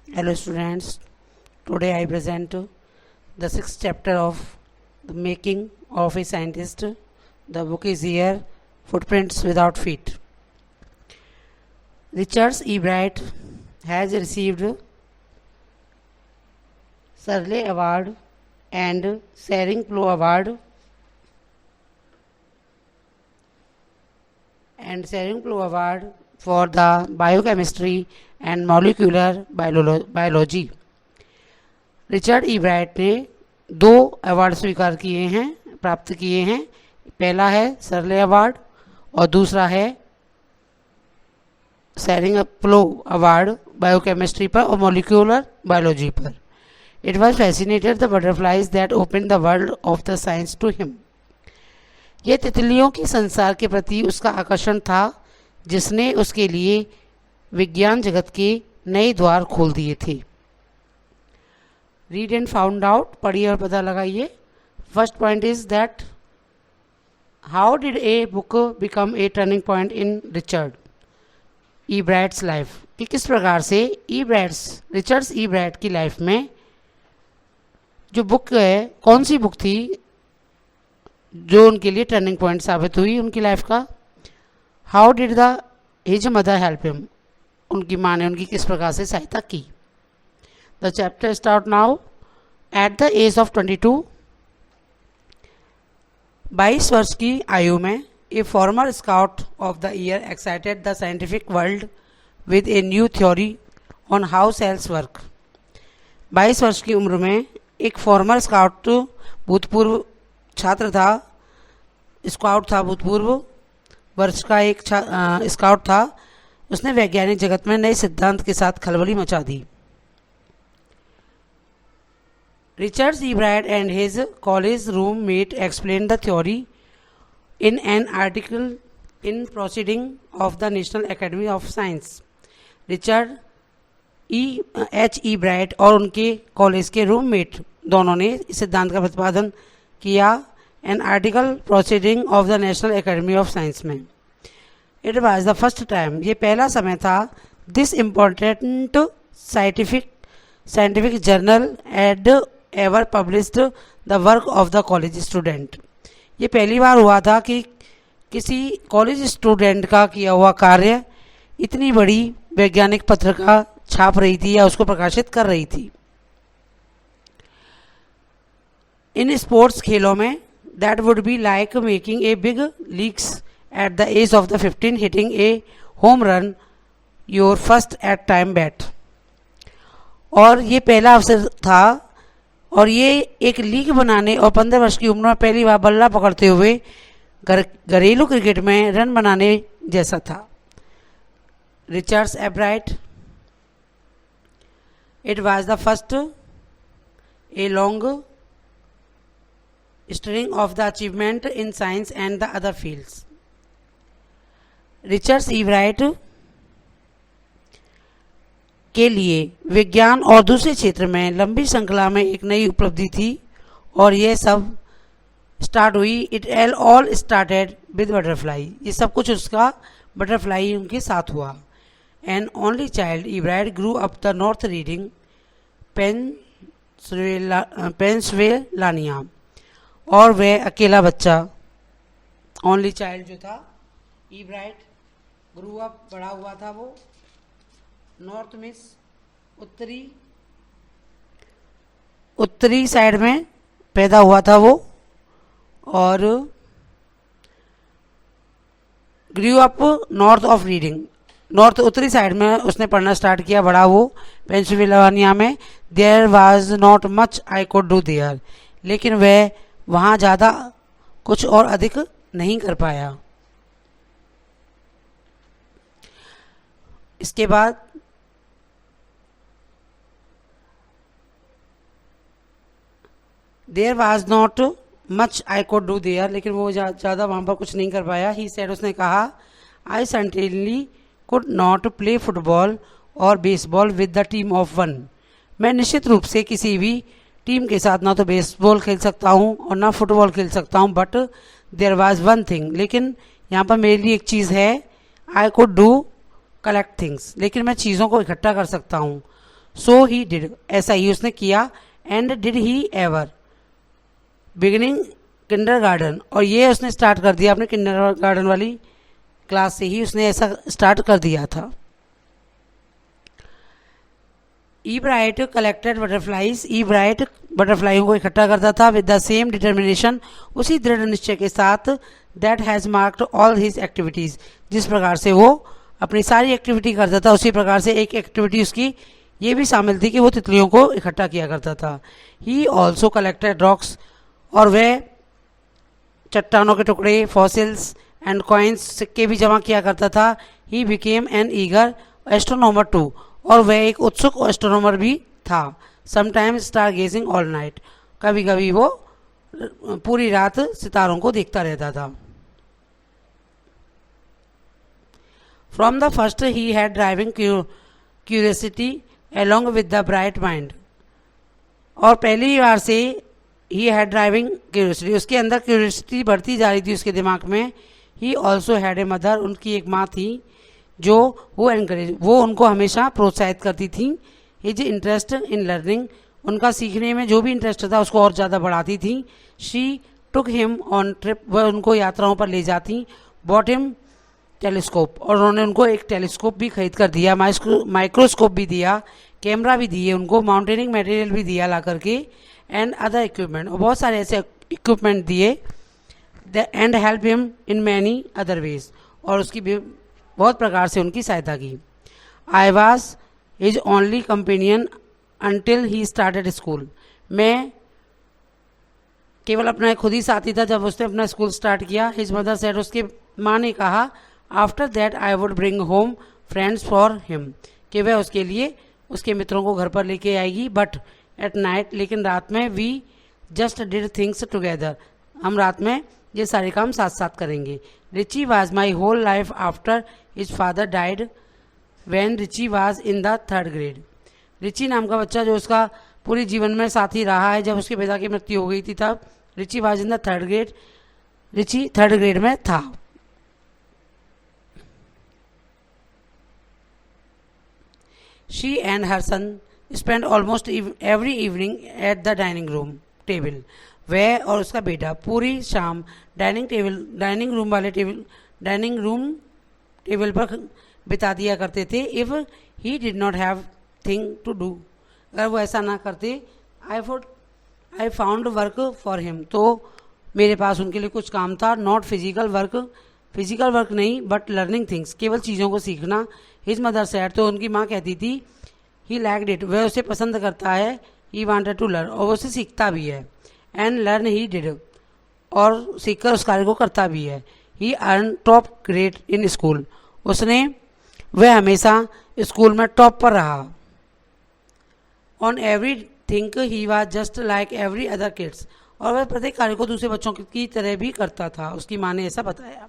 Hello students, today I present the sixth chapter of The Making of a Scientist. The book is here, Footprints Without Feet. Richard E. Bright has received Shirley Award and Shearing-Plough Award for the biochemistry and molecular biology. Richard E Bright ने 2 award प्राप्त किए हैं. पहला है शर्ले award और दूसरा है शेरिंग-प्लोugh award biochemistry पर और मॉलिक्यूलर बायोलॉजी पर. It was fascinated the butterflies that open the world of the science to him. ये तितलियों के संसार के प्रति उसका आकर्षण था जिसने उसके लिए विज्ञान जगत के नए द्वार खोल दिए थे. रीड एंड फाउंड आउट, पढ़िए और पता लगाइए. First point is that how did a book become a turning point in Richard E brides life. कि किस प्रकार से रिचर्ड ई ब्राइट की लाइफ में जो बुक है, कौन सी बुक थी जो उनके लिए टर्निंग पॉइंट साबित हुई उनकी लाइफ का. How did his mother help him. उनकी माँ ने उनकी किस प्रकार से सहायता की. The chapter start now. At the age of 22, 22 वर्ष की आयु में, a former scout of the year excited the scientific world with a new theory on how cells work. 22 वर्ष की उम्र में एक फॉर्मर स्काउट, भूतपूर्व छात्र था, स्काउट था, भूतपूर्व वर्ष का एक स्काउट था. उसने वैज्ञानिक जगत में नए सिद्धांत के साथ खलबली मचा दी. Richard E Bright and his college roommate explain the theory in an article in proceeding of the national academy of science. Richard H E Bright और उनके कॉलेज के रूममेट दोनों ने इस सिद्धांत का प्रतिपादन किया an article proceeding of the national academy of science में. It was the first time, ये पहला समय था, this important scientific journal had ever published the work of the college student. ये पहली बार हुआ था कि किसी कॉलेज स्टूडेंट का किया हुआ कार्य इतनी बड़ी वैज्ञानिक पत्रिका छाप रही थी या उसको प्रकाशित कर रही थी. इन स्पोर्ट्स खेलों में that would be like making a big leagues at the age of the 15, hitting a home run your first at time bat. और ये पहला अवसर था और ये एक लीग बनाने और 15 वर्ष की उम्र में पहली बार बल्ला पकड़ते हुए घरेलू क्रिकेट में रन बनाने जैसा था. Richard a bright, it was the first a long string of the achievement in science and the other fields. Richard E bright के लिए विज्ञान और दूसरे क्षेत्र में लंबी श्रृंखला में एक नई उपलब्धि थी और यह सब स्टार्ट हुई. It all started with butterfly. ये सब कुछ उसका बटरफ्लाई उनके साथ हुआ. An only child, Ebright grew up the north Reading Pennsylvania. और वह अकेला बच्चा, ओनली चाइल्ड जो था, ई ब्राइट ग्रू अप, बड़ा हुआ था वो, नॉर्थ मीन्स उत्तरी साइड में पैदा हुआ था वो, और grew up north of Reading, north उत्तरी साइड में उसने पढ़ना स्टार्ट किया, बड़ा वो पेंसिल्वेनिया में. There was not much I could do there. लेकिन वह वहाँ ज़्यादा कुछ और अधिक नहीं कर पाया. इसके बाद there was not much I could do there. लेकिन वो ज़्यादा वहाँ पर कुछ नहीं कर पाया. ही सेड, उसने कहा, I certainly could not play football और baseball with the team of one. मैं निश्चित रूप से किसी भी टीम के साथ ना तो बेसबॉल खेल सकता हूँ और ना फुटबॉल खेल सकता हूँ. But there was one thing, लेकिन यहाँ पर मेरे लिए एक चीज़ है, I could do collect things, लेकिन मैं चीज़ों को इकट्ठा कर सकता हूँ. सो ही डिड, ऐसा ही उसने किया. And did he ever, beginning kindergarten, और ये उसने स्टार्ट कर दिया अपने किंडरगार्टन वाली क्लास से ही उसने ऐसा स्टार्ट कर दिया था. ई ब्राइट कलेक्टेड बटरफ्लाईज, ई ब्राइट बटरफ्लाइयों को इकट्ठा करता था विद द सेम डिटर्मिनेशन, उसी दृढ़ निश्चय के साथ, that has marked all his activities, जिस प्रकार से वो अपनी सारी एक्टिविटी करता था उसी प्रकार से एक एक्टिविटी उसकी ये भी शामिल थी कि वो तितलियों को इकट्ठा किया करता था. ही ऑल्सो कलेक्टेड रॉक्स, और वह चट्टानों के टुकड़े, फॉसिल्स एंड कॉइन्स, सिक्के भी जमा किया करता था. He became an eager astronomer too, और वह एक उत्सुक एस्ट्रोनॉमर भी था. Sometimes star gazing all night, कभी कभी वो पूरी रात सितारों को देखता रहता था. From the first he had driving curiosity along with the bright mind, और पहली बार से ही हैड ड्राइविंग क्यूरियोसिटी, उसके अंदर क्यूरियोसिटी बढ़ती जा रही थी उसके दिमाग में. He also had a mother, उनकी एक माँ थी जो वो एनकरेज, वो उनको हमेशा प्रोत्साहित करती थी. हिज इंटरेस्ट इन लर्निंग, उनका सीखने में जो भी इंटरेस्ट था उसको और ज़्यादा बढ़ाती थी. She took him on trip, वह उनको यात्राओं पर ले जाती. बॉट हिम टेलीस्कोप, और उन्होंने उनको एक टेलीस्कोप भी खरीद कर दिया, माइक्रोस्कोप भी दिया, कैमरा भी दिए उनको, माउंटेनिंग मटेरियल भी दिया ला करके, एंड अदर इक्विपमेंट, और बहुत सारे ऐसे इक्विपमेंट दिए. And help him in many other ways, और उसकी बहुत प्रकार से उनकी सहायता की. I was his only companion until he started school, मैं केवल अपना खुद ही साथी था जब उसने अपना स्कूल स्टार्ट किया. हिज मदर सेड, उसके माँ ने कहा, after that I would bring home friends for him, कि वह उसके लिए उसके मित्रों को घर पर लेके आएगी. बट एट नाइट, लेकिन रात में, we just did things together, हम रात में ये सारे काम साथ साथ करेंगे. Richie was my whole life after his father died when Richie was in the 3rd grade. Richie नाम का बच्चा जो उसका पूरी जीवन में साथी रहा है, जब उसके पिता की मृत्यु हो गई थी तब Richie was in the 3rd grade, Richie 3rd grade में था. She and her son spent almost every evening at the dining room table. वह और उसका बेटा पूरी शाम डाइनिंग रूम टेबल पर बिता दिया करते थे. If he did not have thing to do, अगर वो ऐसा ना करते, I found work for him, तो मेरे पास उनके लिए कुछ काम था. Not physical वर्क नहीं, बट लर्निंग थिंग्स, केवल चीज़ों को सीखना. हिज मदर सेड, तो उनकी माँ कहती थी, ही लाइक्ड इट, वह उसे पसंद करता है. ही वांटेड टू लर्न, और वो उसे सीखता भी है. एंड लर्न ही डिड, और सीखकर उस कार्य को करता भी है. He earn top grade in school, वह हमेशा स्कूल में टॉप पर रहा. On everything he was just like every other kids, और वह प्रत्येक कार्य को दूसरे बच्चों की तरह भी करता था, उसकी माँ ने ऐसा बताया.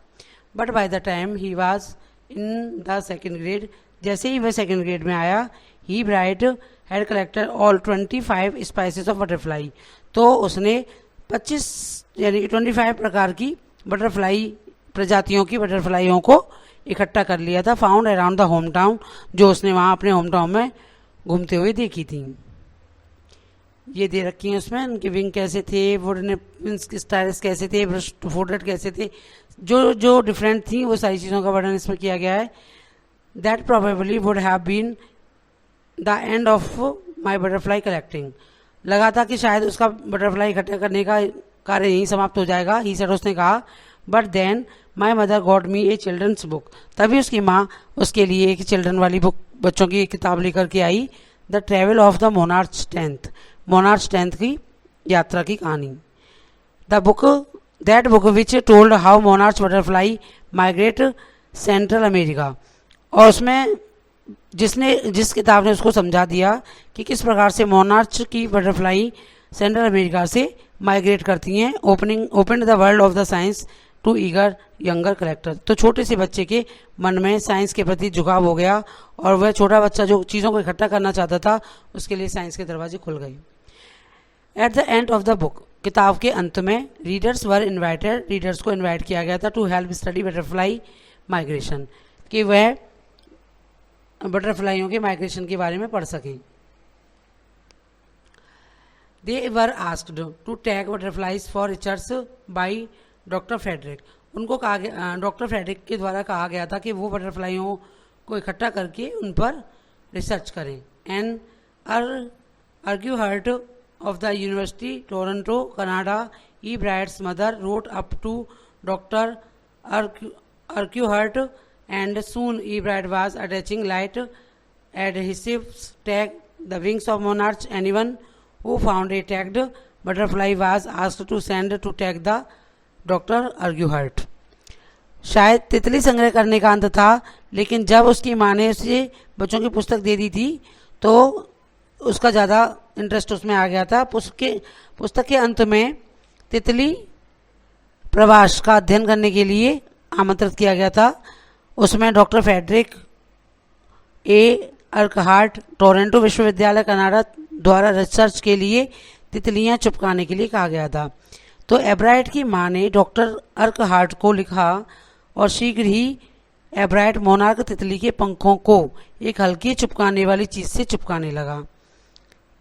But by the time he was in the 2nd grade, जैसे ही वह 2nd ग्रेड में आया, he Bright had collected all 25 spices of butterfly, तो उसने 25 यानी कि 25 प्रकार की बटरफ्लाई प्रजातियों की बटरफ्लाइयों को इकट्ठा कर लिया था. Found around the home town, जो उसने वहाँ अपने होम टाउन में घूमते हुए देखी थी. ये दे रखी हैं उसमें, उनके विंग कैसे थे, वुडन स्टाइल्स कैसे थे, फोर्डेड कैसे थे, जो डिफरेंट थी वो सारी चीज़ों का वर्णन इसमें किया गया है. That probably would have been the end of my butterfly collecting, लगा था कि शायद उसका बटरफ्लाई इकट्ठा करने का कार्य यहीं समाप्त हो जाएगा. ही सेड, उसने कहा. But then my mother got me a children's book, तभी उसकी माँ उसके लिए एक चिल्ड्रन वाली बुक, बच्चों की एक किताब लेकर के आई. The travel of the monarch 10th की यात्रा की कहानी. That book which told how monarch butterfly migrate central America, और उसमें जिस किताब ने उसको समझा दिया कि किस प्रकार से मोनार्च की बटरफ्लाई सेंट्रल अमेरिका से माइग्रेट करती हैं. Open the world of the science to eager younger collector, तो छोटे से बच्चे के मन में साइंस के प्रति झुकाव हो गया, और वह छोटा बच्चा जो चीज़ों को इकट्ठा करना चाहता था, उसके लिए साइंस के दरवाजे खुल गए. At the end of the book, किताब के अंत में, रीडर्स को इन्वाइट किया गया था to help study butterfly migration, कि वह बटरफ्लाइयों के माइग्रेशन के बारे में पढ़ सकें. They were asked to tag butterflies for research by doctor Frederick. उनको कहा गया, डॉक्टर फ्रेडरिक के द्वारा कहा गया था कि वो बटरफ्लाइयों को इकट्ठा करके उन पर रिसर्च करें। And Urquhart of the University Toronto, Canada, E. Brad's mother wrote up to Dr. Urquhart, and soon E. Brad was attaching light adhesives tag the wings of monarchs. Anyone who found a tagged butterfly was asked to send to tag the Dr. Urquhart. शायद तितली संग्रह करने का अंत था, लेकिन जब उसकी माँ ने उसे बच्चों की पुस्तक दे दी थी तो उसका ज़्यादा इंटरेस्ट उसमें आ गया था। पुस्तक के अंत में तितली प्रवास का अध्ययन करने के लिए आमंत्रित किया गया था। उसमें डॉक्टर फ्रेडरिक ए. अर्कहार्ट, टोरंटो विश्वविद्यालय कनाडा द्वारा रिसर्च के लिए तितलियां चिपकाने के लिए कहा गया था। तो एब्राइट की माँ ने डॉक्टर अर्कहार्ट को लिखा और शीघ्र ही एब्राइट मोनार्क तितली के पंखों को एक हल्की चिपकाने वाली चीज़ से चिपकाने लगा।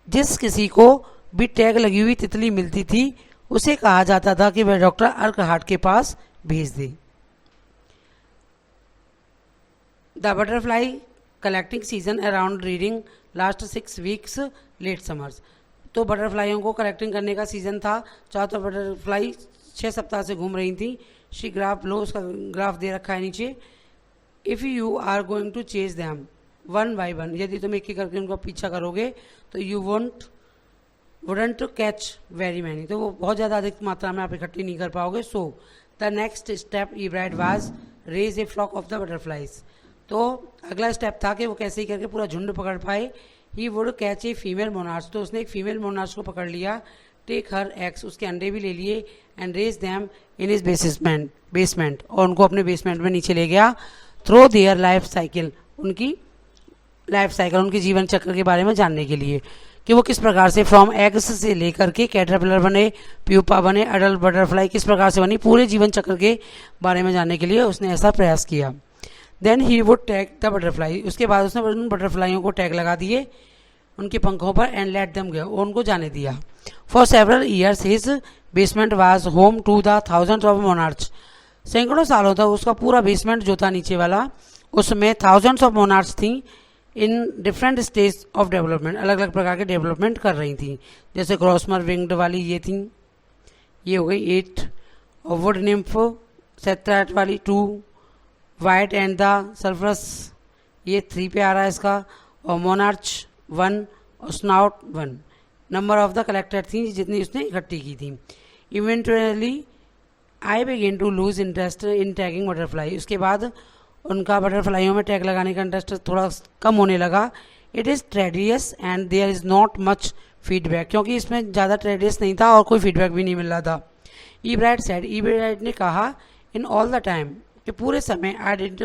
जिस किसी को भी टैग लगी हुई तितली मिलती थी उसे कहा जाता था कि वह डॉक्टर अर्कहार्ट के पास भेज दे। The butterfly collecting season around reading last 6 weeks late summers. तो बटरफ्लाइयों को कलेक्टिंग करने का सीजन था। चारों तरफ बटरफ्लाई 6 सप्ताह से घूम रही थी। शी ग्राफ लो, उसका ग्राफ दे रखा है नीचे। If you are going to chase them one by one, यदि तुम एक एक करके उनका पीछा करोगे तो you wouldn't catch very many, तो वो बहुत ज़्यादा अधिक मात्रा में आप इकट्ठी नहीं कर पाओगे। So the next step Ebright was raise a flock of the butterflies. तो अगला स्टेप था कि वो कैसे ही करके पूरा झुंड पकड़ पाए। He would catch a female monarch, तो उसने एक फीमेल मोनार्च को पकड़ लिया। टेक हर एग्स, उसके अंडे भी ले लिए। And raise them in his basement, और उनको अपने बेसमेंट में नीचे ले गया। थ्रो देयर लाइफ साइकिल, उनकी लाइफ साइकिल, उनके जीवन चक्र के बारे में जानने के लिए कि वो किस प्रकार से फ्रॉम एग्स से लेकर के कैटरपिलर बने, प्यूपा बने, अडल्ट बटरफ्लाई किस प्रकार से बनी, पूरे जीवन चक्र के बारे में जानने के लिए उसने ऐसा प्रयास किया। Then he would tag the butterfly, उसके बाद उसने उन बटरफ्लाइयों को टैग लगा दिए उनके पंखों पर। एंड लेट देम गो, उनको जाने दिया। For several years his basement was home to the thousands of monarch. सैकड़ों सालों तक उसका पूरा बेसमेंट जो था नीचे वाला, उसमें थाउजेंड्स ऑफ मोनार्च थी in different stage of development, अलग अलग प्रकार के डेवलपमेंट कर रही थी। जैसे क्रॉसमर विंग्ड वाली ये थी, ये हो गई 8, और वुड निम्फ सेट्रैट वाली 2, वाइट एंड द सल्फरस ये 3 पे आ रहा है इसका, और मोनार्च 1 और snout 1। Number of the collected थी जितनी उसने इकट्ठी की थी। Eventually I begin to lose interest in tagging butterfly, उसके बाद उनका बटरफ्लाइयों में टैग लगाने का इंटरेस्ट थोड़ा कम होने लगा। It is tedious and there is not much feedback, क्योंकि इसमें ज़्यादा ट्रेडियस नहीं था और कोई फीडबैक भी नहीं मिल रहा था। E Bright said, E Bright ने कहा इन ऑल द टाइम, कि पूरे समय आई डिड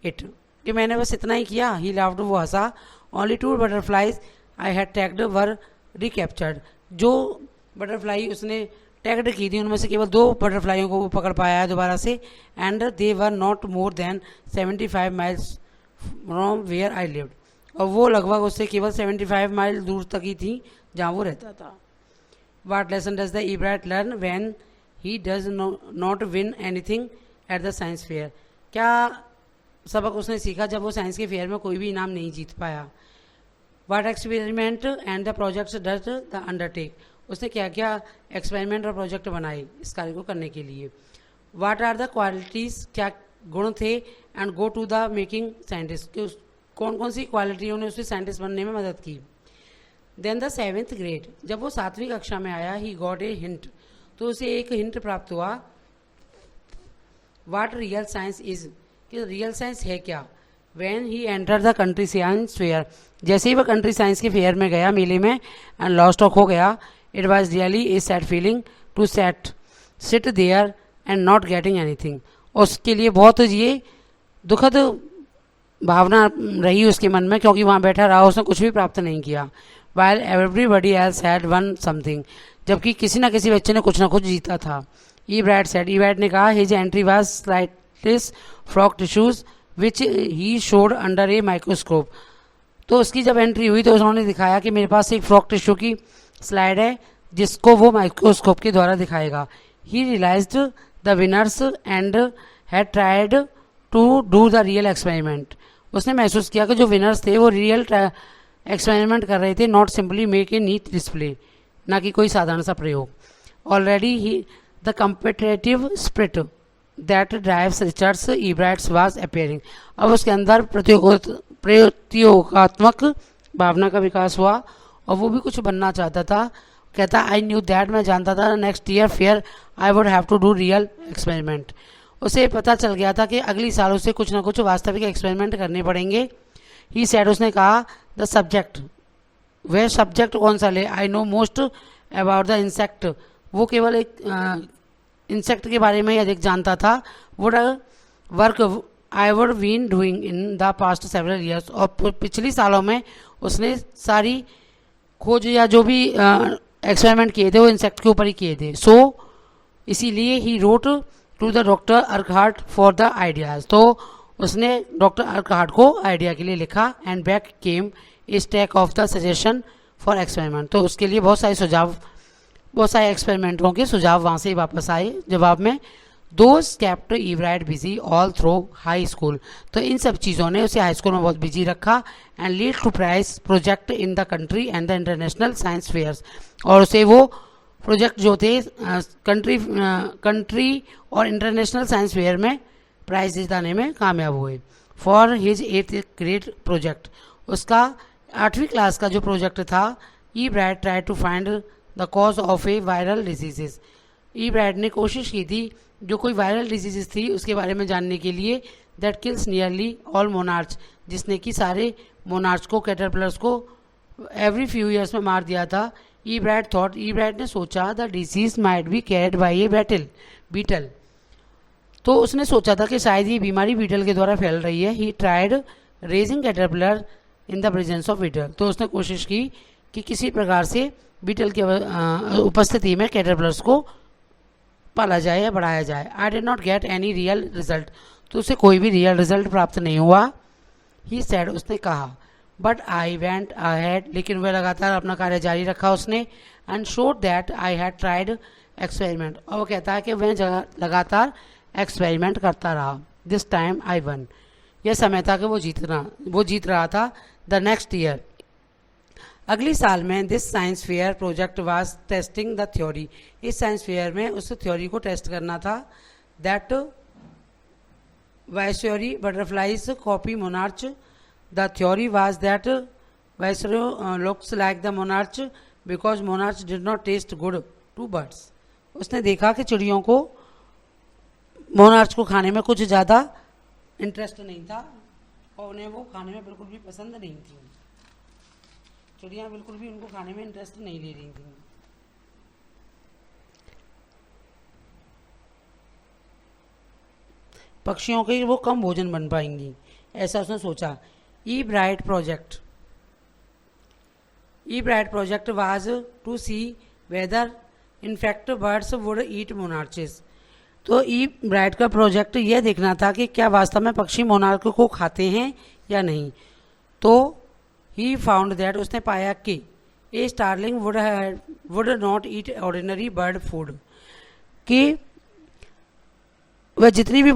इट, कि मैंने बस इतना ही किया। ही लाफ्ड, वो हंसा। Only 2 butterflies I had tagged were recaptured, जो बटरफ्लाई उसने टैग्ड की थी उनमें से केवल 2 बटरफ्लाइयों को वो पकड़ पाया है दोबारा से। And they were not more than 75 miles from where I lived, और वो लगभग उससे केवल 75 माइल दूर तक ही थी जहाँ वो रहता था। What lesson does the E Bright learn when he does not win anything at the science fair, क्या सबक उसने सीखा जब वो साइंस के फेयर में कोई भी इनाम नहीं जीत पाया। What experiment and the projects does the undertake, उसने क्या क्या एक्सपेरिमेंट और प्रोजेक्ट बनाए इस कार्य को करने के लिए। वाट आर द क्वालिटीज़, क्या गुण थे। And go to the making scientist, कौन कौन सी क्वालिटियों ने उसे साइंटिस्ट बनने में मदद की। देन द 7th ग्रेड, जब वो 7वीं कक्षा में आया, ही गॉट ए हिंट, तो उसे एक हिंट प्राप्त हुआ। वाट रियल साइंस इज, कि रियल साइंस है क्या। When he enter the country science fair, जैसे ही वह कंट्री साइंस के फेयर में गया, मेले में, एंड लॉस्ट ऑफ हो गया। It was really a sad feeling to sit there and not getting anything, उसके लिए बहुत ये दुखद भावना रही उसके मन में, क्योंकि वहाँ बैठा रहा, उसने कुछ भी प्राप्त नहीं किया। While everybody else had one something, जबकि किसी न किसी बच्चे ने कुछ ना कुछ जीता था। E Bright said, E Bright ने कहा, his entry was slideless frog tissues which he showed under a microscope, तो उसकी जब एंट्री हुई तो उन्होंने दिखाया कि मेरे पास एक फ्रॉक टिश्यू की स्लाइड है जिसको वो माइक्रोस्कोप के द्वारा दिखाएगा। He realised the winners and had tried to do the real experiment. उसने महसूस किया कि जो विनर्स थे वो रियल एक्सपेरिमेंट कर रहे थे, not simply make a neat display, ना कि कोई साधारण सा प्रयोग। Already he the competitive spirit that drives Richard's Ebright's was appearing. अब उसके अंदर प्रतियोगात्मक भावना का विकास हुआ और वो भी कुछ बनना चाहता था। कहता आई न्यू दैट, मैं जानता था next year fair I would have to do real experiment. उसे पता चल गया था कि अगली साल उसे कुछ ना कुछ वास्तविक एक्सपेरिमेंट करने पड़ेंगे। ही सेड, उसने कहा द सब्जेक्ट, वह सब्जेक्ट कौन सा ले, I know most about the insect, वो केवल एक इंसेक्ट के बारे में ही अधिक जानता था। Would work I would been doing in the past several years, और पिछली सालों में उसने सारी खोज या जो भी एक्सपेरिमेंट किए थे वो इंसेक्ट के ऊपर ही किए थे। सो इसीलिए he wrote to the doctor Urquhart for the ideas, तो उसने डॉक्टर अर्कहार्ट को आइडिया के लिए लिखा। And back came a stack of the suggestion for experiment, तो उसके लिए बहुत सारे एक्सपेरिमेंटों के सुझाव वहाँ से वापस आए जवाब में। Those kept Ebright busy all through high school, तो इन सब चीज़ों ने उसे हाई स्कूल में बहुत बिजी रखा। And lead to prize project in the country and the international science fairs, और उसे वो प्रोजेक्ट जो थे कंट्री और इंटरनेशनल साइंस फेयर में प्राइज जिताने में कामयाब हुए। For his 8th grade project, उसका 8वीं क्लास का जो प्रोजेक्ट था, E Brad try to find the cause of a viral diseases. E bread ने कोशिश की थी जो कोई वायरल डिजीजेस थी उसके बारे में जानने के लिए, that kills nearly all monarch, जिसने कि सारे मोनार्च को, कैटरपिलर्स को एवरी फ्यू ईयर्स में मार दिया था। ई ब्रैड ने सोचा the disease might be carried by a beetle, तो उसने सोचा था कि शायद ये बीमारी बीटल के द्वारा फैल रही है। He tried raising caterpillar in the presence of beetle, तो उसने कोशिश की कि किसी प्रकार से बीटल की उपस्थिति में कैटरपिलर्स को पाला जाए या बढ़ाया जाए। I did not get any real result, तो उसे कोई भी रियल रिजल्ट प्राप्त नहीं हुआ। ही सेड, उसने कहा, बट आई वेंट अहेड, लेकिन वह लगातार अपना कार्य जारी रखा उसने। And showed that I had tried experiment, और वो कहता है कि वह लगातार एक्सपेरिमेंट करता रहा। दिस टाइम आई वन, यह समय था कि वो जीत रहा था। द नेक्स्ट ईयर, अगली साल में, this science fair project was testing the theory, इस साइंस फेयर में उस थ्योरी को टेस्ट करना था। That viceroy butterflies copy monarch, the theory was that viceroy looks like the monarch because monarch did not taste good to birds. उसने देखा कि चिड़ियों को मोनार्च को खाने में कुछ ज़्यादा इंटरेस्ट नहीं था और उन्हें वो खाने में बिल्कुल भी पसंद नहीं थी। चिड़ियाँ बिल्कुल भी उनको खाने में इंटरेस्ट नहीं ले रही थी। पक्षियों के वो कम भोजन बन पाएंगी, ऐसा उसने सोचा। E Bright project was to see whether in fact birds would eat monarchs, तो ई ब्राइट का प्रोजेक्ट यह देखना था कि क्या वास्तव में पक्षी मोनार्क को खाते हैं या नहीं। तो ही फाउंड दैट, उसने पाया कि a starling would not eat ordinary bird food, कि वह जितनी भी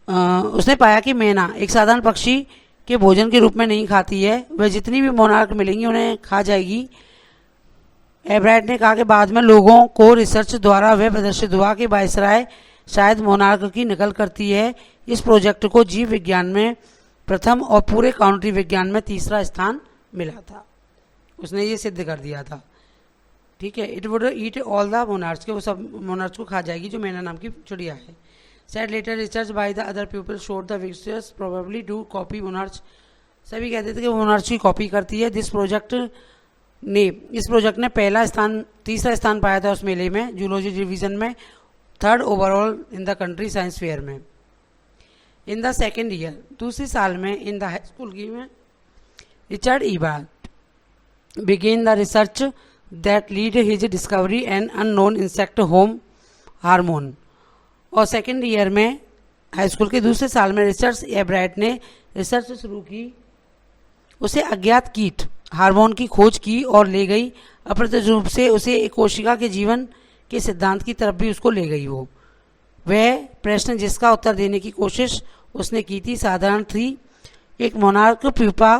उसने पाया कि मैना एक साधारण पक्षी के भोजन के रूप में नहीं खाती है, वह जितनी भी मोनार्क मिलेंगी उन्हें खा जाएगी। एब्राइट ने कहा कि बाद में लोगों को रिसर्च द्वारा वह प्रदर्शित हुआ कि वायसराय शायद मोनार्क की नकल करती है। इस प्रोजेक्ट को जीव विज्ञान में प्रथम और पूरे काउंटी विज्ञान में तीसरा स्थान मिला था। उसने ये सिद्ध कर दिया था, ठीक है। It would eat all the monarch, के वो सब मोनार्च को खा जाएगी जो मैना नाम की चिड़िया है। Said later research by the other people showed the visitors probably do copy monarch, सभी कहते थे कि वो मोनार्च की कॉपी करती है। इस प्रोजेक्ट ने तीसरा स्थान पाया था उस मेले में, जूलॉजी डिवीजन में, 3rd overall in the country science fair में। इन द सेकेंड ईयर, दूसरी साल में, इन द हाई स्कूल की में, Richard Ebert began the research that lead his discovery an unknown insect home hormone. और second year में, high school के दूसरे साल में, रिचर्ड ईबर्ट ने रिसर्च शुरू की। उसे अज्ञात कीट हार्मोन की खोज की और ले गई अप्रत्यक्ष रूप से उसे एक कोशिका के जीवन के सिद्धांत की तरफ भी उसको ले गई। वो वह प्रश्न जिसका उत्तर देने की कोशिश उसने की थी साधारण थी, एक मोनार्क प्यूपा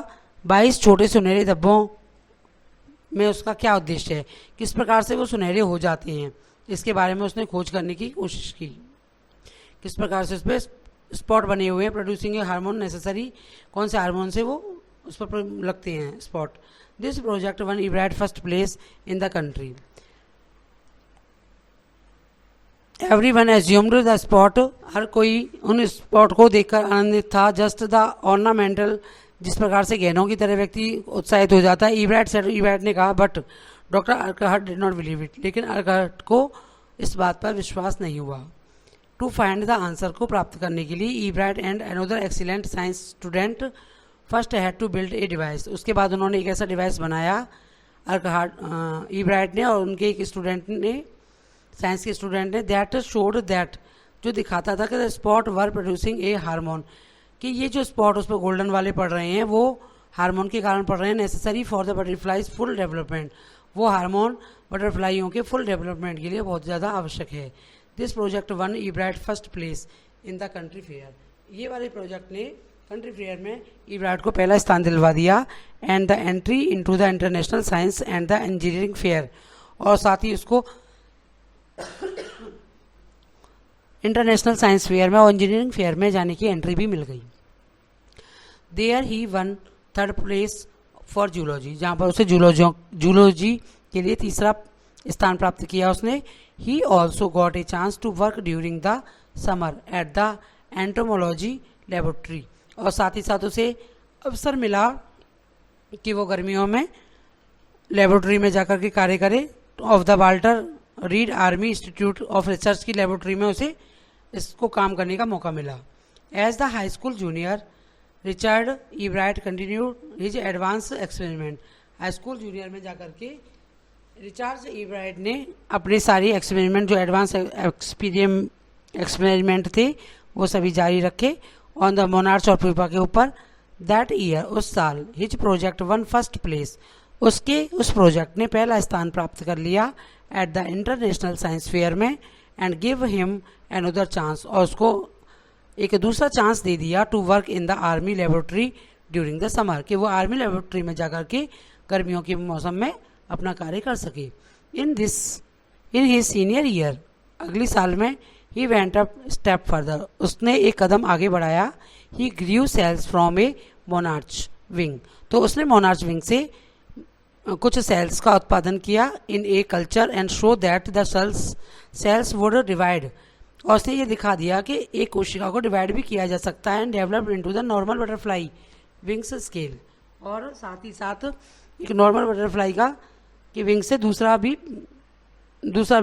22 छोटे सुनहरे धब्बों में उसका क्या उद्देश्य है, किस प्रकार से वो सुनहरे हो जाते हैं, इसके बारे में उसने खोज करने की कोशिश की। किस प्रकार से उस पर स्पॉट बने हुए हैं, प्रोड्यूसिंग ए हार्मोन नेसेसरी, कौन से हार्मोन से वो उस पर लगते हैं spot. This project won Ebright first place in the country. Everyone assumed the spot, हर कोई उन स्पॉट को देखकर आनंदित था। जस्ट द ऑर्नामेंटल, जिस प्रकार से गहनों की तरह व्यक्ति उत्साहित हो जाता है। इब्राइट सेड, इब्राइट ने कहा, but doctor Urquhart did not believe it, लेकिन अर्कहर्ट को इस बात पर विश्वास नहीं हुआ। टू फाइंड द आंसर, को प्राप्त करने के लिए Ebright and another excellent science student first had to build a device. उसके बाद उन्होंने एक ऐसा डिवाइस बनाया, अर्कहर्ट इब्राइट ने और उनके एक स्टूडेंट ने, साइंस के स्टूडेंट ने, दैट शोड दैट, जो दिखाता था कि the spot were producing A hormone, कि ये जो स्पॉट उस पर गोल्डन वाले पड़ रहे हैं वो हार्मोन के कारण पड़ रहे हैं। Necessary for the butterflies full development, वो हार्मोन बटरफ्लाइयों के फुल डेवलपमेंट के लिए बहुत ज़्यादा आवश्यक है। This project won Ebright first place in the country fair, ये वाले प्रोजेक्ट ने कंट्री फेयर में इब्राइट को पहला स्थान दिलवा दिया। And the entry into the international science and the engineering fair, और साथ ही उसको इंटरनेशनल साइंस फेयर में और इंजीनियरिंग फेयर में जाने की एंट्री भी मिल गई। There he won third place for zoology, जहाँ पर उसे जूलॉजी के लिए तीसरा स्थान प्राप्त किया उसने। He also got a chance to work during the summer at the entomology laboratory, और साथ ही साथ उसे अवसर मिला कि वो गर्मियों में लेबोरेटरी में जाकर के कार्य करे। Of the Walter Reed army institute of research की लेबोरेटरी में उसे इसको काम करने का मौका मिला। As the high school junior Richard Ebright continued his advance experiment, high school junior में जाकर के रिचर्ड इब्राइट ने अपने सारी एक्सपेरिमेंट, जो एडवांस एक्सपेरिमेंट थे, वो सभी जारी रखे ऑन द मोनार्च और प्यूपा के ऊपर। दैट ईयर, उस साल, his project won first place, उसके उस प्रोजेक्ट ने पहला स्थान प्राप्त कर लिया at the international science fair में। And give him another chance, और उसको एक दूसरा चांस दे दिया to work in the army laboratory during the summer, कि वो आर्मी लेबोरेटरी में जाकर के गर्मियों के मौसम में अपना कार्य कर सके। इन हिज सीनियर ईयर, अगली साल में, he went up step further, उसने एक कदम आगे बढ़ाया। He grew cells from a monarch wing, तो उसने मोनार्च विंग से कुछ सेल्स का उत्पादन किया in a culture and show that the cells would divide, और उसने ये दिखा दिया कि एक कोशिका को डिवाइड भी किया जा सकता है। And developed into the normal butterfly wings scale, और साथ ही साथ एक नॉर्मल बटरफ्लाई का कि विंग से दूसरा भी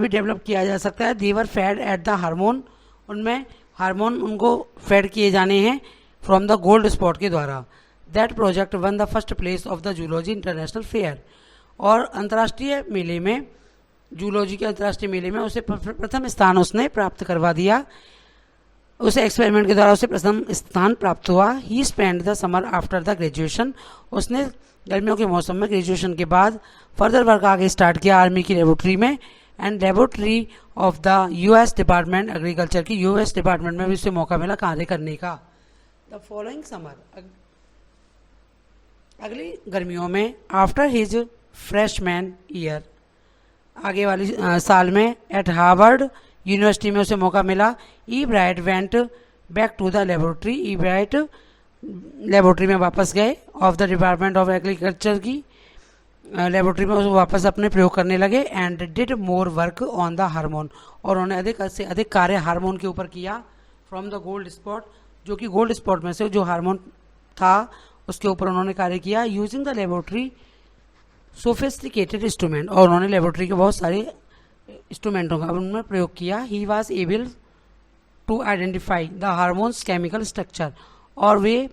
डेवलप किया जा सकता है। देवर फेड एट द हार्मोन, उनमें हार्मोन उनको फेड किए जाने हैं फ्रॉम द गोल्ड स्पॉट के द्वारा। That project one the first place of the zoology international fair, और अंतर्राष्ट्रीय मेले में, जूलॉजी के अंतर्राष्ट्रीय मेले में उसे प्रथम स्थान उसने प्राप्त करवा दिया। उसे एक्सपेरिमेंट के द्वारा उसे प्रथम स्थान प्राप्त हुआ। He spend the summer after the graduation, उसने गर्मियों के मौसम में ग्रेजुएशन के बाद फर्दर वर्क आगे स्टार्ट किया आर्मी की लेबोरेटरी में। And laboratory of the US department agriculture की, यूएस डिपार्टमेंट में भी उसे मौका मिला कार्य करने का। द फॉलोइंग समर, अगली गर्मियों में, आफ्टर हिज फ्रेशमैन ईयर, आगे वाली साल में, एट हार्वर्ड यूनिवर्सिटी में उसे मौका मिला। Ebright went back to the laboratory, Ebright laboratory में वापस गए। Of the department of agriculture की लेबोरेटरी में वो वापस अपने प्रयोग करने लगे। And did more work on the hormone, और उन्होंने अधिक से अधिक कार्य हार्मोन के ऊपर किया। फ्रॉम द गोल्ड स्पॉट, जो कि गोल्ड स्पॉट में से जो हार्मोन था उसके ऊपर उन्होंने कार्य किया। Using the laboratory sophisticated instrument, और उन्होंने लेबोरेटरी के बहुत सारे इंस्ट्रूमेंटों का उनमें प्रयोग किया। He was able to identify the hormones chemical structure, और वे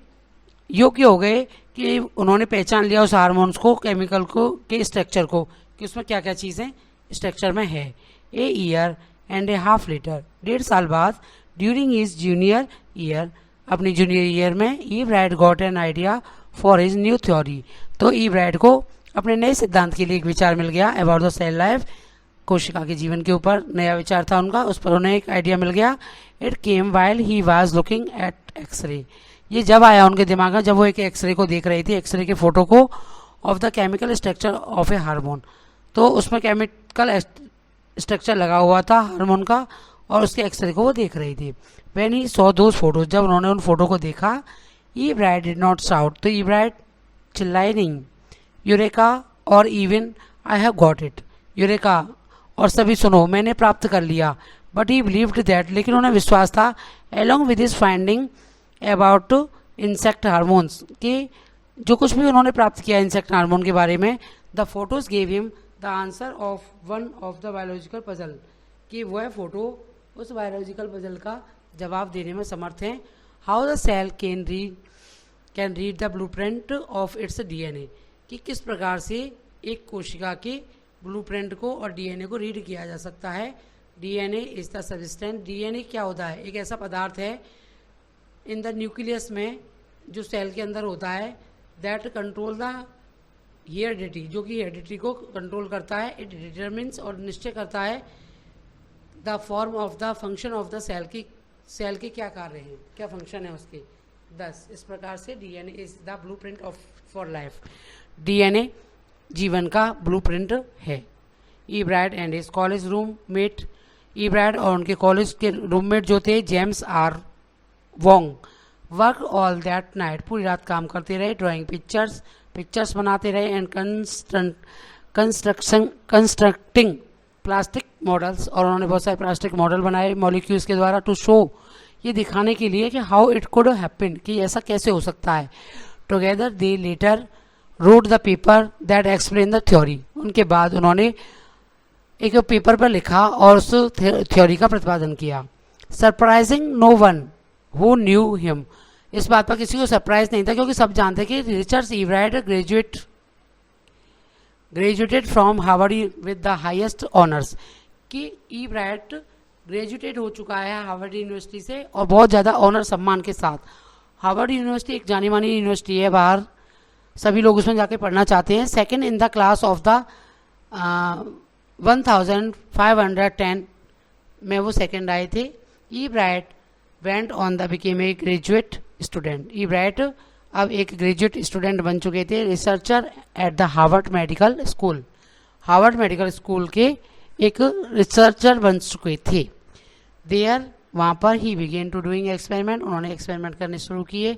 योग्य हो गए कि उन्होंने पहचान लिया उस हार्मोन्स को, केमिकल को, के स्ट्रक्चर को, कि उसमें क्या क्या चीज़ें स्ट्रक्चर में है। A year and a half later, 1.5 साल बाद, ड्यूरिंग हिज जूनियर ईयर, अपनी जूनियर ईयर में, Ebright got an idea for his new theory, तो इब्राइट को अपने नए सिद्धांत के लिए एक विचार मिल गया अबाउट द सेल लाइफ, कोशिका के जीवन के ऊपर नया विचार था उनका, उस पर उन्हें एक आइडिया मिल गया। It came while he was looking at X ray, ये जब आया उनके दिमाग में जब वो एक एक्सरे को देख रही थी, एक्सरे के फोटो को of the chemical structure of A hormone, तो उसमें केमिकल स्ट्रक्चर लगा हुआ था हार्मोन का और उसके एक्सरे को वो देख रही थी। When he saw those photos, जब उन्होंने उन फोटो को देखा, ई ब्राइट डिड नॉट शाउट, तो ई ब्राइट चिल्लाई नहीं, यूरेका और even I have got it, eureka और सभी सुनो मैंने प्राप्त कर लिया, बट ही बिलीव्ड दैट, लेकिन उन्हें विश्वास था along with his finding about insect hormones, कि जो कुछ भी उन्होंने प्राप्त किया इंसेक्ट हार्मोन के बारे में, the photos gave him the answer of one of the biological puzzle, कि वह फोटो उस बायोलॉजिकल पजल का जवाब देने में समर्थ हैं। How the cell can read the blueprint of its DNA, कि किस प्रकार से एक कोशिका के ब्लूप्रिंट को और डीएनए को रीड किया जा सकता है। DNA is the substance, DNA क्या होता है, एक ऐसा पदार्थ है इन द न्यूक्लियस में जो सेल के अंदर होता है, दैट कंट्रोल द हेरिडिटी, जो कि हेरिडिटी को कंट्रोल करता है। इट डिटरमिन्स और निश्चय करता है the form of the function of the cell, की सेल के क्या कार्य हैं, क्या फंक्शन है उसके। 10 इस प्रकार से DNA is the blueprint of for life, DNA जीवन का ब्लूप्रिंट है। E Bright and his college roommate, E Bright और उनके कॉलेज के रूममेट जो थे James R Wong, work all that night, पूरी रात काम करते रहे, ड्राइंग पिक्चर्स बनाते रहे, एंड कंस्ट्रक्टिंग प्लास्टिक मॉडल्स, और उन्होंने बहुत सारे प्लास्टिक मॉडल बनाए मॉलिक्यूल्स के द्वारा, टू शो, ये दिखाने के लिए कि हाउ इट कुड हैपन, कि ऐसा कैसे हो सकता है। Together they letter road the paper that explain the theory, उनके बाद उन्होंने एक पेपर पर लिखा और उस थ्योरी का प्रतिपादन किया। Surprising no one who knew him, इस बात पर किसी को सरप्राइज नहीं था क्योंकि सब जानते कि Richard E bright graduated from Harvard with the highest honours, कि ई ब्राइट ग्रेजुएटेड हो चुका है हार्वर्ड यूनिवर्सिटी से और बहुत ज़्यादा ऑनर सम्मान के साथ। हार्वर्ड यूनिवर्सिटी एक जानी मानी यूनिवर्सिटी है, बाहर सभी लोग उसमें जाके पढ़ना चाहते हैं। Second in the class of the 1510 में वो सेकेंड आए थे। Ebright went on the became a graduate student, Ebright अब एक ग्रेजुएट स्टूडेंट बन चुके थे, researcher at the Harvard medical school, Harvard medical school के एक रिसर्चर बन चुके थे। देयर वहाँ पर ही बिगेन टू डूइंग एक्सपेरिमेंट, उन्होंने एक्सपेरिमेंट करने शुरू किए,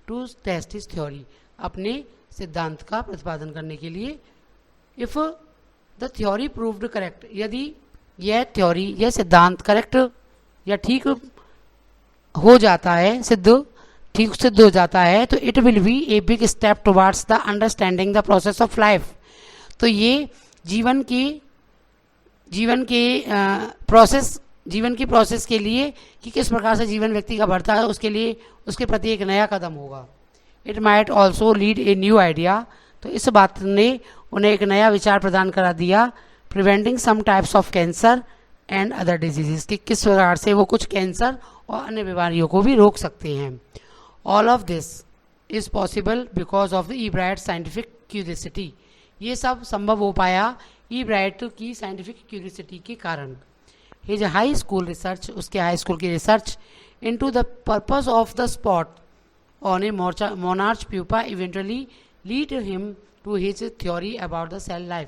टू टेस्ट हिज थ्योरी, अपने सिद्धांत का प्रतिपादन करने के लिए। If the theory proved correct, यदि यह थ्योरी यह सिद्धांत करेक्ट या ठीक हो जाता है, ठीक सिद्ध हो जाता है, तो it will be a big step towards the understanding the process of life, तो ये जीवन की प्रोसेस के लिए कि किस प्रकार से जीवन व्यक्ति का बढ़ता है उसके लिए उसके प्रति एक नया कदम होगा। It might also lead a new idea, तो इस बात ने उन्हें एक नया विचार प्रदान करा दिया। Preventing some types of cancer and other diseases, कि किस प्रकार से वो कुछ कैंसर और अन्य बीमारियों को भी रोक सकते हैं। All of this is possible because of the E bright scientific curiosity, ये सब संभव हो पाया ई ब्राइट की साइंटिफिक क्यूरियोसिटी के कारण। हिज हाई स्कूल रिसर्च, उसके हाई स्कूल की research into the purpose of the spot on a monarch pupa eventually lead him to his theory about the cell life.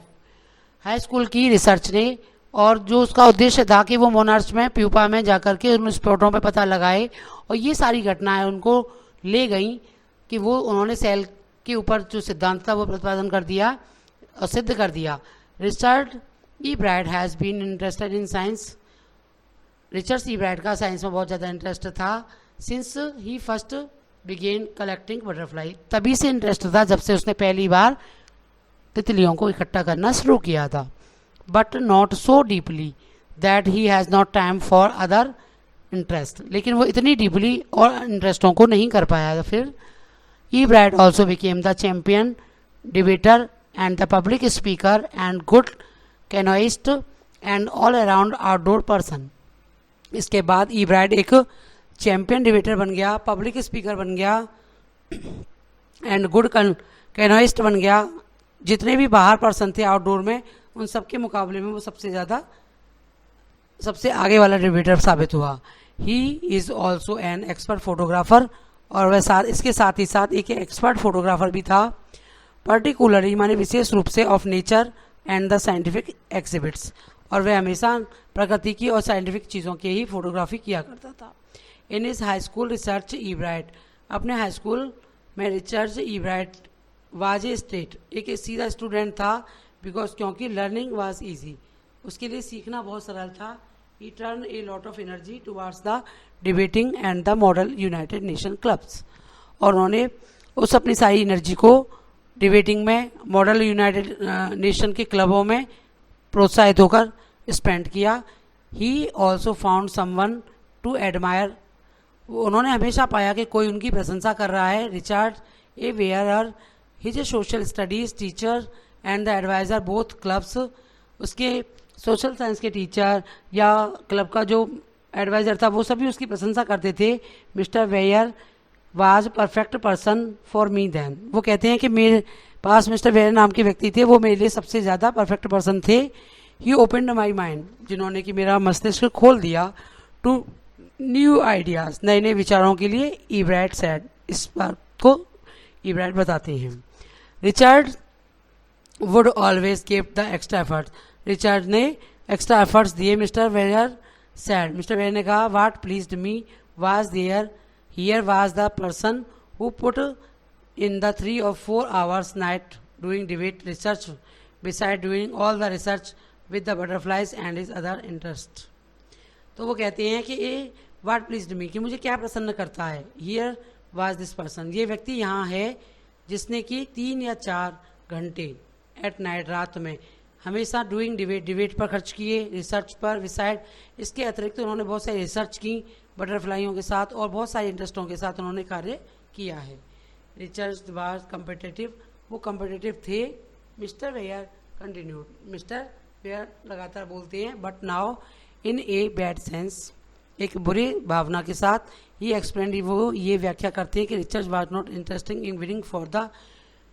High school की research ने और जो उसका उद्देश्य था कि वो मोनार्च में प्यूपा में जाकर के उन स्पॉटों पर पता लगाए, और ये सारी घटनाएं उनको ले गई कि वो उन्होंने सेल के ऊपर जो सिद्धांत था वो प्रतिपादन कर दिया और सिद्ध कर दिया। Richard E bright has been interested in science, Richard E bright का साइंस में बहुत ज़्यादा इंटरेस्ट था। Since he first began collecting butterfly, तभी से इंटरेस्ट था जब से उसने पहली बार तितलियों को इकट्ठा करना शुरू किया था। But not so deeply that he has not time for other interest, लेकिन वो इतनी डीपली और इंटरेस्टों को नहीं कर पाया। फिर Ebright also became the champion debater and the public speaker and good canoeist and all around outdoor person. इसके बाद ई ब्राइट एक चैम्पियन डिबेटर बन गया, पब्लिक स्पीकर बन गया एंड गुड कैनोइस्ट बन गया, जितने भी बाहर पर्सन थे आउटडोर में, उन सबके मुकाबले में वो सबसे आगे वाला डिबेटर साबित हुआ। He is also an expert photographer, और वह इसके साथ ही साथ एक एक्सपर्ट फोटोग्राफर भी था, पर्टिकुलरली माने विशेष रूप से of nature and the scientific exhibits, और वह हमेशा प्रकृति की और साइंटिफिक चीज़ों की ही फोटोग्राफी किया करता था। In his high school research Ebright, अपने हाई स्कूल में Richard Ebright was a straight, एक सीधा स्टूडेंट था, बिकॉज क्योंकि लर्निंग वाज ईजी, उसके लिए सीखना बहुत सरल था। ही turn a lot of energy towards the debating and the model United nation clubs, और उन्होंने उस अपनी सारी एनर्जी को डिबेटिंग में मॉडल यूनाइटेड नेशन के क्लबों में प्रोत्साहित होकर स्पेंड किया। He also found someone to admire, उन्होंने हमेशा पाया कि कोई उनकी प्रशंसा कर रहा है। Richard A Ware his social studies teacher and the adviser both clubs, उसके सोशल साइंस के टीचर या क्लब का जो एडवाइज़र था वो सभी उसकी प्रशंसा करते थे। Mister Ware was perfect person for me then, वो कहते हैं कि मेरे पास मिस्टर वेयर नाम के व्यक्ति थे, वो मेरे लिए सबसे ज़्यादा परफेक्ट पर्सन थे। ही ओपनड माई माइंड, जिन्होंने कि मेरा मस्तिष्क खोल दिया, टू न्यू आइडियाज़, नए नए विचारों के लिए। ईब्राइट सेड, इस बात को ईब्राइट बताते हैं। Richard would always keep the extra efforts, Richard ने एक्स्ट्रा एफर्ट्स दिए। Mister Ware said, mister Ware ने कहा, what pleased me was there here was the person who put in the 3 or 4 hours night doing debate research beside doing all the research with the butterflies and his other interest. तो वो कहते हैं कि ये what pleased मी, कि मुझे क्या प्रसन्न करता है। हियर वाज दिस पर्सन, ये व्यक्ति यहाँ है जिसने कि 3 या 4 घंटे एट नाइट, रात में, हमेशा डूइंग डिबेट पर खर्च किए, रिसर्च पर, विसाइड, इसके अतिरिक्त उन्होंने बहुत सारी रिसर्च की बटरफ्लाइयों के साथ और बहुत सारे इंटरेस्टों के साथ उन्होंने कार्य किया है। रिचर्ड वाज कम्पिटिटिव, वो कम्पिटिटिव थे। Mister Ware continued, mister Ware लगातार बोलते हैं, but now in a bad sense, एक बुरी भावना के साथ। ही एक्सप्लेन, वो ये व्याख्या करते हैं कि Richard was not interesting in winning for the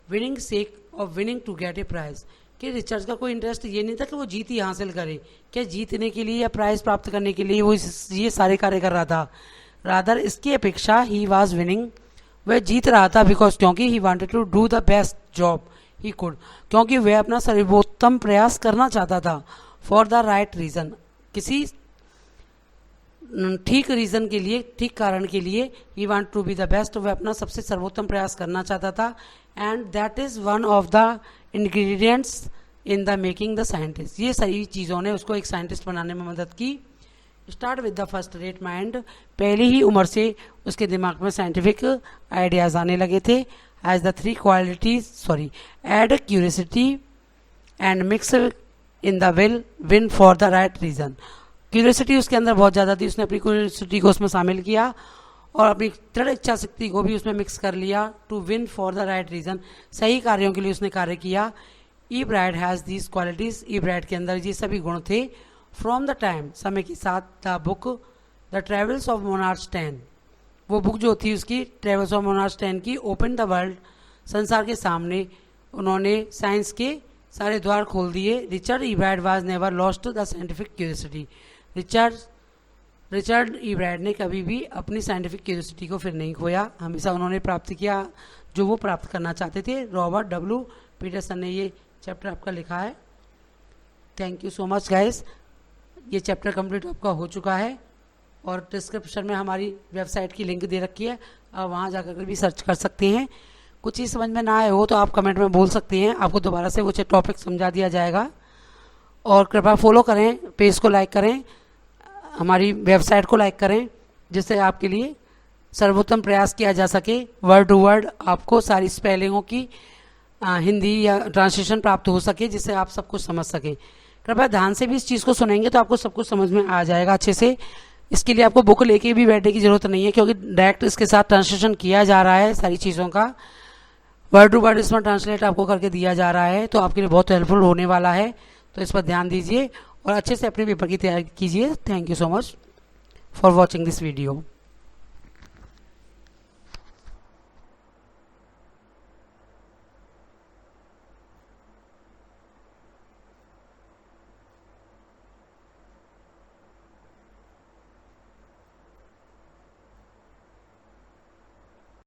winning sake of winning to get a prize, कि रिचर्ड का कोई इंटरेस्ट ये नहीं था कि वो जीत ही हासिल करे, क्या जीतने के लिए या प्राइज प्राप्त करने के लिए वो ये सारे कार्य कर रहा था। रादर इसकी अपेक्षा ही वाज विनिंग, वह जीत रहा था, बिकॉज क्योंकि he wanted to do the best job he could, क्योंकि वह अपना सर्वोत्तम प्रयास करना चाहता था। फॉर द राइट रीज़न, किसी ठीक रीज़न के लिए, ठीक कारण के लिए। He want to be the best, वह अपना सबसे सर्वोत्तम प्रयास करना चाहता था। And that is one of the ingredients in the making the scientist, ये सारी चीज़ों ने उसको एक साइंटिस्ट बनाने में मदद की। Start with the first rate mind, पहली ही उम्र से उसके दिमाग में साइंटिफिक आइडियाज़ आने लगे थे। As the 3 qualities add curiosity and mix in the win for the right reason, curiosity उसके अंदर बहुत ज़्यादा थी, उसने अपनी क्यूरियोसिटी को उसमें शामिल किया और अपनी दृढ़ इच्छा शक्ति को भी उसमें मिक्स कर लिया। To win for the right reason, सही कार्यों के लिए उसने कार्य किया। Ebright has these qualities, Ebright के अंदर ये सभी गुण थे। फ्रॉम द टाइम, समय के साथ, the book the travels of monarch 10, वो बुक जो थी उसकी ट्रेवल्स ऑफ मोनार्च 10 की, ओपन द वर्ल्ड, संसार के सामने उन्होंने साइंस के सारे द्वार खोल दिए। Richard Ebright was never lost the scientific curiosity, Richard Ebright ने कभी भी अपनी साइंटिफिक क्यूरियोसिटी को फिर नहीं खोया, हमेशा उन्होंने प्राप्त किया जो वो प्राप्त करना चाहते थे। रॉबर्ट डब्ल्यू पीटरसन ने ये चैप्टर आपका लिखा है। Thank you so much guys, ये चैप्टर कंप्लीट आपका हो चुका है और डिस्क्रिप्शन में हमारी वेबसाइट की लिंक दे रखी है, आप वहाँ जाकर भी सर्च कर सकते हैं। कुछ ही समझ में ना आए हो तो आप कमेंट में बोल सकते हैं, आपको दोबारा से वो टॉपिक समझा दिया जाएगा। और कृपया फॉलो करें, पेज को लाइक करें, हमारी वेबसाइट को लाइक करें, जिससे आपके लिए सर्वोत्तम प्रयास किया जा सके। वर्ड टू वर्ड आपको सारी स्पेलिंगों की हिंदी या ट्रांसलेशन प्राप्त हो सके, जिससे आप सब कुछ समझ सकें। कृपया ध्यान से भी इस चीज़ को सुनेंगे तो आपको सब कुछ समझ में आ जाएगा अच्छे से। इसके लिए आपको बुक लेके भी बैठने की ज़रूरत नहीं है, क्योंकि डायरेक्ट इसके साथ ट्रांसलेशन किया जा रहा है सारी चीज़ों का। वर्ड टू वर्ड इसमें ट्रांसलेट आपको करके दिया जा रहा है, तो आपके लिए बहुत हेल्पफुल होने वाला है। तो इस पर ध्यान दीजिए और अच्छे से अपने पेपर की तैयारी कीजिए। Thank you so much for watching this video.